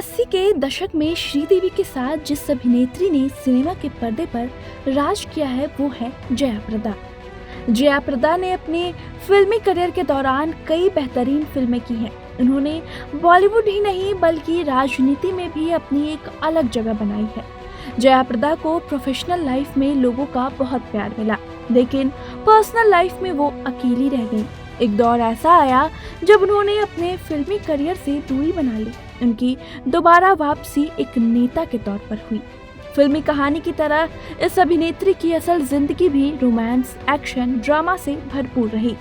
80 के दशक में श्रीदेवी के साथ जिस अभिनेत्री ने सिनेमा के पर्दे पर राज किया है वो है जया प्रदा। जया प्रदा ने अपने फिल्मी करियर के दौरान कई बेहतरीन फिल्में की हैं। उन्होंने बॉलीवुड ही नहीं बल्कि राजनीति में भी अपनी एक अलग जगह बनाई है। जया प्रदा को प्रोफेशनल लाइफ में लोगों का बहुत प्यार मिला, लेकिन पर्सनल लाइफ में वो अकेली रह गई। एक दौर ऐसा आया जब उन्होंने अपने फिल्मी करियर से दूरी बना ली। उनकी दोबारा वापसी एक नेता के तौर पर हुई। फिल्मी कहानी की तरह इस अभिनेत्री की असल जिंदगी भी रोमांस, एक्शन, ड्रामा से भरपूर रही।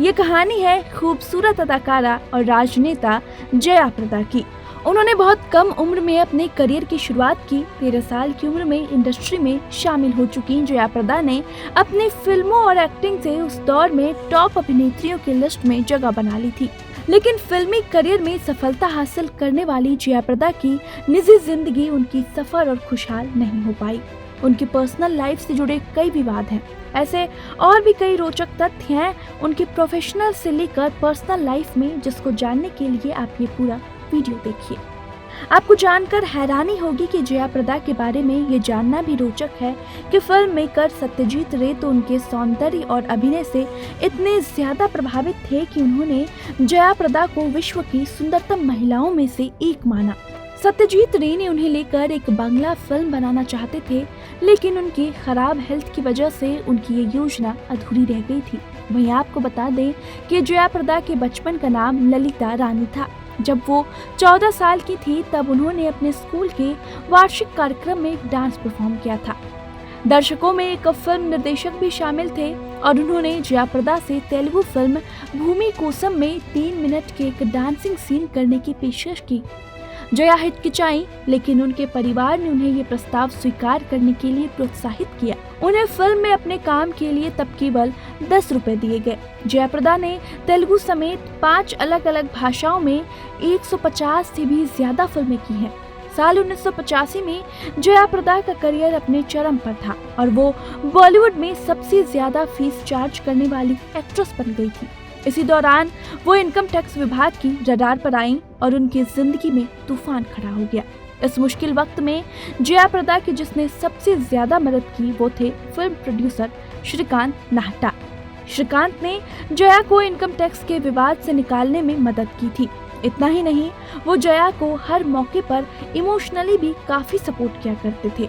ये कहानी है खूबसूरत अदाकारा और राजनेता जया प्रदा की। उन्होंने बहुत कम उम्र में अपने करियर की शुरुआत की। 13 साल की उम्र में इंडस्ट्री में शामिल हो चुकी जया प्रदा ने अपनी फिल्मों और एक्टिंग से उस दौर में टॉप अभिनेत्रियों की लिस्ट में जगह बना ली थी। लेकिन फिल्मी करियर में सफलता हासिल करने वाली जया प्रदा की निजी जिंदगी उनकी सफर और खुशहाल नहीं हो पाई। उनकी पर्सनल लाइफ से जुड़े कई विवाद हैं। ऐसे और भी कई रोचक तथ्य हैं उनकी प्रोफेशनल से लेकर पर्सनल लाइफ में, जिसको जानने के लिए आप ये पूरा वीडियो देखिए। आपको जानकर हैरानी होगी कि जया प्रदा के बारे में ये जानना भी रोचक है कि फिल्म मेकर सत्यजीत रे तो उनके सौंदर्य और अभिनय से इतने ज्यादा प्रभावित थे कि उन्होंने जया प्रदा को विश्व की सुंदरतम महिलाओं में से एक माना। सत्यजीत रे ने उन्हें लेकर एक बांग्ला फिल्म बनाना चाहते थे, लेकिन उनकी खराब हेल्थ की वजह से उनकी ये योजना अधूरी रह गई थी। वहीं आपको बता दें कि जया प्रदा के बचपन का नाम ललिता रानी था। जब वो 14 साल की थी तब उन्होंने अपने स्कूल के वार्षिक कार्यक्रम में एक डांस परफॉर्म किया था। दर्शकों में एक फिल्म निर्देशक भी शामिल थे और उन्होंने जया प्रदा से तेलुगु फिल्म भूमि कोसम में 3 मिनट के एक डांसिंग सीन करने की पेशकश की। जया हिचकिचाई, लेकिन उनके परिवार ने उन्हें ये प्रस्ताव स्वीकार करने के लिए प्रोत्साहित किया। उन्हें फिल्म में अपने काम के लिए तब केवल 10 रुपए दिए गए। जया प्रदा ने तेलुगु समेत 5 अलग अलग भाषाओं में 150 से भी ज्यादा फिल्में की हैं। साल 1985 में जया प्रदा का करियर अपने चरम पर था और वो बॉलीवुड में सबसे ज्यादा फीस चार्ज करने वाली एक्ट्रेस बन गई थी। इसी दौरान वो इनकम टैक्स विभाग की रडार पर आईं और उनकी जिंदगी में तूफान खड़ा हो गया। इस मुश्किल वक्त में जया प्रदा की जिसने सबसे ज्यादा मदद की वो थे फिल्म प्रोड्यूसर श्रीकांत नाहटा। श्रीकांत ने जया को इनकम टैक्स के विवाद से निकालने में मदद की थी। इतना ही नहीं, वो जया को हर मौके पर इमोशनली भी काफी सपोर्ट किया करते थे।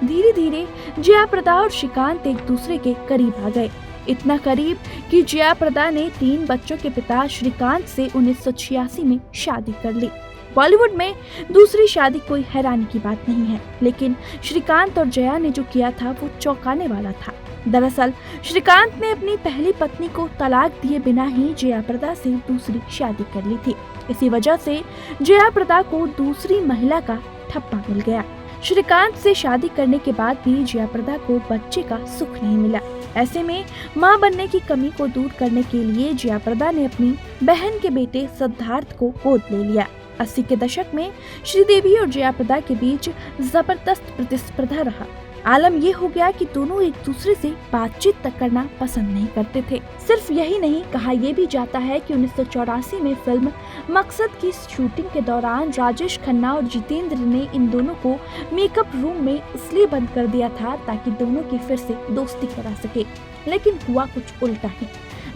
धीरे धीरे जया प्रदा और श्रीकांत एक दूसरे के करीब आ गए। इतना करीब कि जया प्रदा ने 3 बच्चों के पिता श्रीकांत से 1986 में शादी कर ली। बॉलीवुड में दूसरी शादी कोई हैरानी की बात नहीं है, लेकिन श्रीकांत और जया ने जो किया था वो चौंकाने वाला था। दरअसल श्रीकांत ने अपनी पहली पत्नी को तलाक दिए बिना ही जया प्रदा से दूसरी शादी कर ली थी। इसी वजह से जया प्रदा को दूसरी महिला का ठप्पा मिल गया। श्रीकांत से शादी करने के बाद भी जया प्रदा को बच्चे का सुख नहीं मिला। ऐसे में मां बनने की कमी को दूर करने के लिए जया प्रदा ने अपनी बहन के बेटे सिद्धार्थ को गोद ले लिया। 80 के दशक में श्रीदेवी और जया प्रदा के बीच जबरदस्त प्रतिस्पर्धा रहा। आलम ये हो गया कि दोनों एक दूसरे से बातचीत तक करना पसंद नहीं करते थे। सिर्फ यही नहीं, कहा यह भी जाता है कि 1984 में फिल्म मकसद की शूटिंग के दौरान राजेश खन्ना और जितेंद्र ने इन दोनों को मेकअप रूम में इसलिए बंद कर दिया था ताकि दोनों की फिर से दोस्ती करा सके। लेकिन हुआ कुछ उल्टा ही।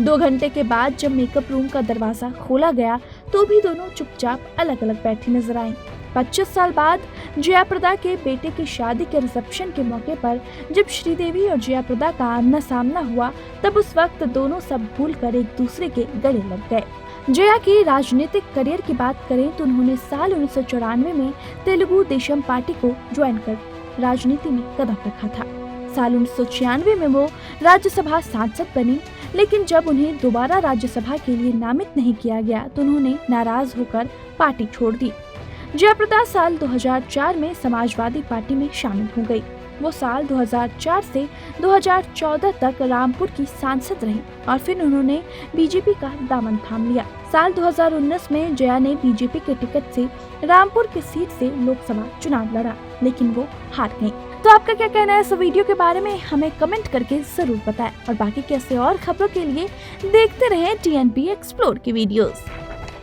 2 घंटे के बाद जब मेकअप रूम का दरवाजा खोला गया तो भी दोनों चुपचाप अलग अलग बैठी नजर आईं। 25 साल बाद जया प्रदा के बेटे की शादी के रिसेप्शन के मौके पर जब श्रीदेवी और जया प्रदा का आमना सामना हुआ, तब उस वक्त दोनों सब भूलकर एक दूसरे के गले लग गए। जया के राजनीतिक करियर की बात करें तो उन्होंने साल 1994 में तेलुगु देशम पार्टी को ज्वाइन कर राजनीति में कदम रखा था। साल 1996 में वो राज्यसभा सांसद बनी, लेकिन जब उन्हें दोबारा राज्यसभा के लिए नामित नहीं किया गया तो उन्होंने नाराज होकर पार्टी छोड़ दी। जया प्रदा साल 2004 में समाजवादी पार्टी में शामिल हो गई। वो साल 2004 से 2014 तक रामपुर की सांसद रही और फिर उन्होंने बीजेपी का दामन थाम लिया। साल 2019 में जया ने बीजेपी के टिकट से रामपुर की सीट से लोकसभा चुनाव लड़ा, लेकिन वो हार गयी। तो आपका क्या कहना है इस वीडियो के बारे में, हमें कमेंट करके जरूर बताएं और बाकी कैसे और खबरों के लिए देखते रहें TNP एक्सप्लोर की वीडियोस।